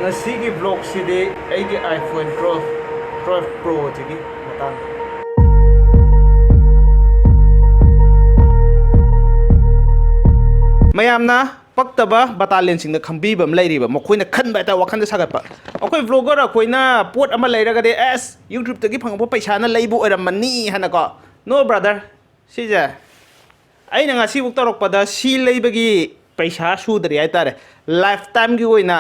ngasiगी vlog sidi aigi iPhone 12 Pro jigi matang mayamna paktaba battalion singda khambibam leiriba mokoina khanba ta wakhanda sagatpa akoi vlogger akoina pot ama leiraga de s YouTube tagi phangbo paisa na leibu oramani hana ko no brother sija aina ngasi buk torokpada si leibagi paisa sudri aitare lifetime gi oina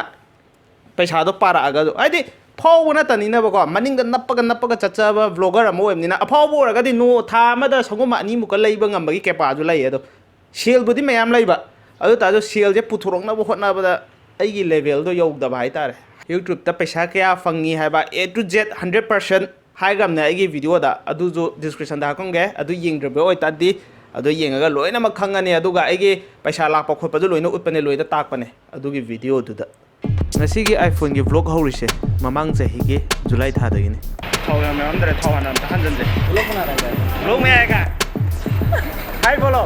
paisa do para aga do aidi phawna tanina ba ko maninga nappaga chachaba vlogger ama oimnina aphawbo oraga di no tha amada sangoma ani muka leiba ngambagi kepa ju lei ado sel budi mayam leiba adu ta jo sel je puthorokna bo hotna bada aigi level do yogdaba haitare YouTube ta paisa kya fangi haiba A to Z 100% haigamna aigi video da adu jo description da hakongge adu yingdrbe oi tadi adu yengaga loina ma khangani aduga aigi paisa lakpa khotpa jo loina utpane loida takpane adugi video du da ngasigi iPhone gi vlog haurise mamang jahi gi July tha dagini thawya me amdare thawhana ta hanjanje vlog na ra vlog me ai ka hai bolo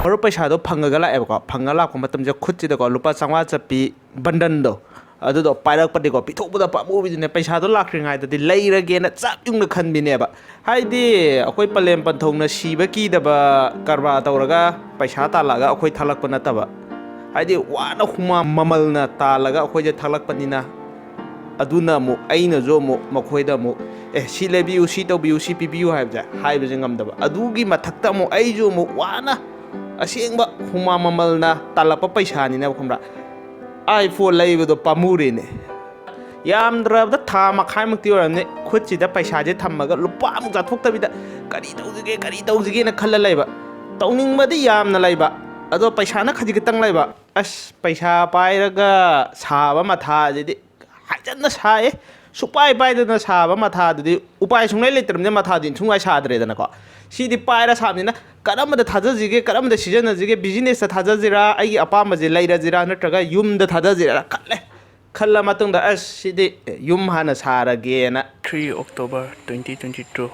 oro paisa do phangaga la eba ko phangala ko matam je khutchi da ko lupa changwa chapi bandan do adu do pairak padi ko pithokbuda pa mu bi ne paisa do lakri ngai da di leirage na chap yung na khan bi ne ba haidi akoi palem panthong na siba ki da ba karba tawraga paisa ta laga akoi thalak pa na ta ba haidi wana huma mamal na ta laga akoi je thalak panina aduna mu aina jo mu makhoi da mu si lebiu si tobiu si pibiu haibja haibe jingam da ba adugi mathakta mu ai jo mu wana asengba huma mamal na talapa paisa ni na khumra iPhone leibedo pamuri ne yamdra da tha makhai mukti oramne khutchi da paisa je thammaga lupa mu ja thokta bida kari tawjige na khalla leiba tawning madi yamna leiba ado paisa na khaji kitang leiba as paisa pairaga saba matha jedi hajanna sae supai paidana saba matha dudi upai sungai letramne matha din sungai sadre dana ko sidi paira sabnina karamada thajajige karamada sijanajige business ta thajajira ai apama je leirajira natraga yumda thajajira khalla matungda as sidi yum hana sarage na 3 October 2022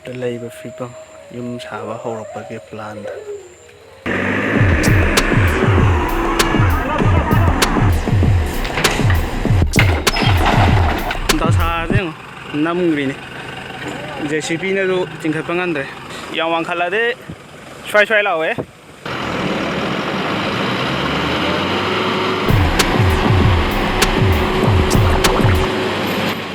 da leiba fibam yum saba horopage plan da da sajeng namngri ne JCB na do tingkhat pangandre yang wang khala de swai lawe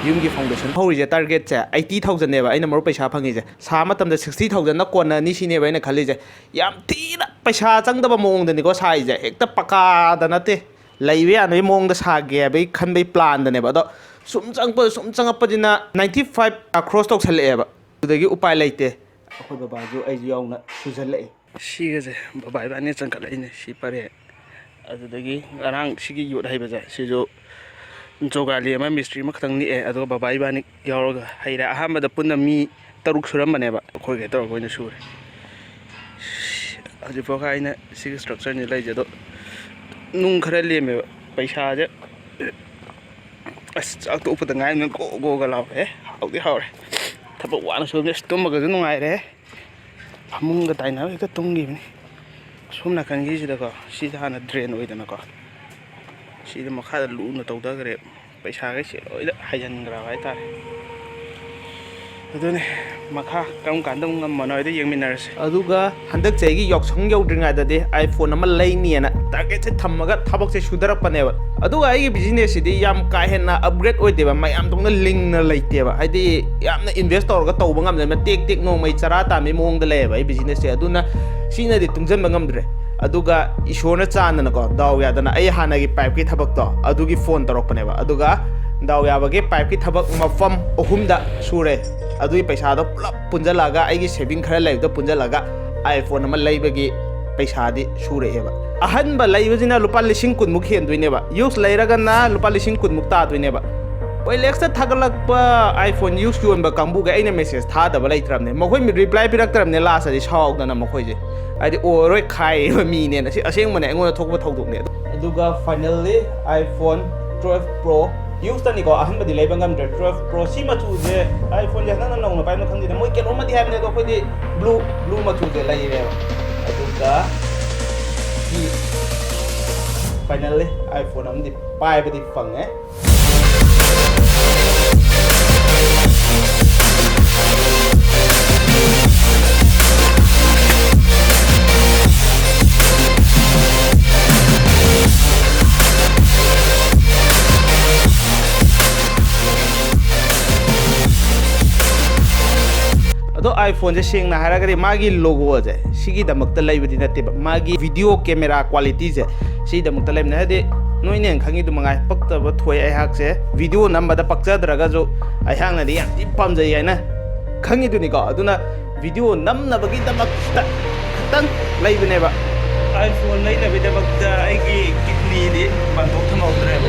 yumgi foundation hori je target che 80000 ne ba aina maru paisa phangi je sa matam da 60000 na kona ni sine ba aina khali je yam thina paisa changdaba mong da ni ko sai je ekta paka da na te laiwe an wi mong da sa ge bai khan bai plan da ne ba do sum changpa dina 95 across tok sale ba udagi upai laite akhoi baba ju ai ju yauna sujallai si ge je baba ba ne changkalai ne si pare adudagi arang sigi yot haiba ja si jo jogali ma mystery ma khatang ni e adu baba ba ni yauraga haira ahama da punna mi taruk suram bane ba khoi ge tor koina sure aju pokha ina sigi structure ni lai je do nung khara le me paisa je as to upata ngai nang go ga law hauti haure thaba wana so ne stum ga nu ngai re amung ga taina ka tungi ni sumna kan gi sida ko si hana drain oi dana ko si de makha lu na tawda gare paisa ga se oi da hajan gra bai ta adune makha kam kan dong ngam manoi de yengminarse aduga handak chegi yoksang yodringa da de iPhone ama leini na target se thammaga thabak se sudarak paneba aduga ai business idi yam ka henna upgrade oi deba mayam dong na link na leiteba haidi yamna investor ga tawba ngam na tek no mai chara ta mi mong da leba ai business se aduna sina di tungjan bangam dre aduga ishona chana na ko daw ya dana ai hana gi pipe ki thabak to adugi phone tarok paneba aduga daw ya bage pipe ki thabak mafam ohumda sure adui paisa do pulap punjalaga aigi saving khara lai do punjalaga iPhone ama leibagi paisa di sure eba ahan ba leibajina lupa lising kun muk hen duine ba use leiraga na lupa lising kun muk ta duine ba oi lexa thagalak pa iPhone use yon ba kambu ga aina message tha da ba leitram ne mokoi mi reply pirak taram ne la sa di shaw da na mokoi je adi oroi khai mi ne na si aseng mane ngona thokba thodok ne aduga finally iPhone 12 Pro use tani ko ahan badi leibangam 12 Pro si ma chu je iPhone ja nan nong na pai no khang di moi ke ro ma di ha ne do ko di blue ma chu je lai re aduga finally iPhone amdi paibadi fange ado iPhone je sing na haragari magi logo je sigi damakta laibadi natte magi video camera quality je sigi damakta laibna hade noine khangi du mangai pakta ba thoi ai hak se video number da pakcha draga jo ai hang na di yam ti pam jai ai na khangi du ni ko aduna video nam na bagi damakta khatan laibne ba iPhone lai na bi damakta ai ki kidney di bandok thamau dre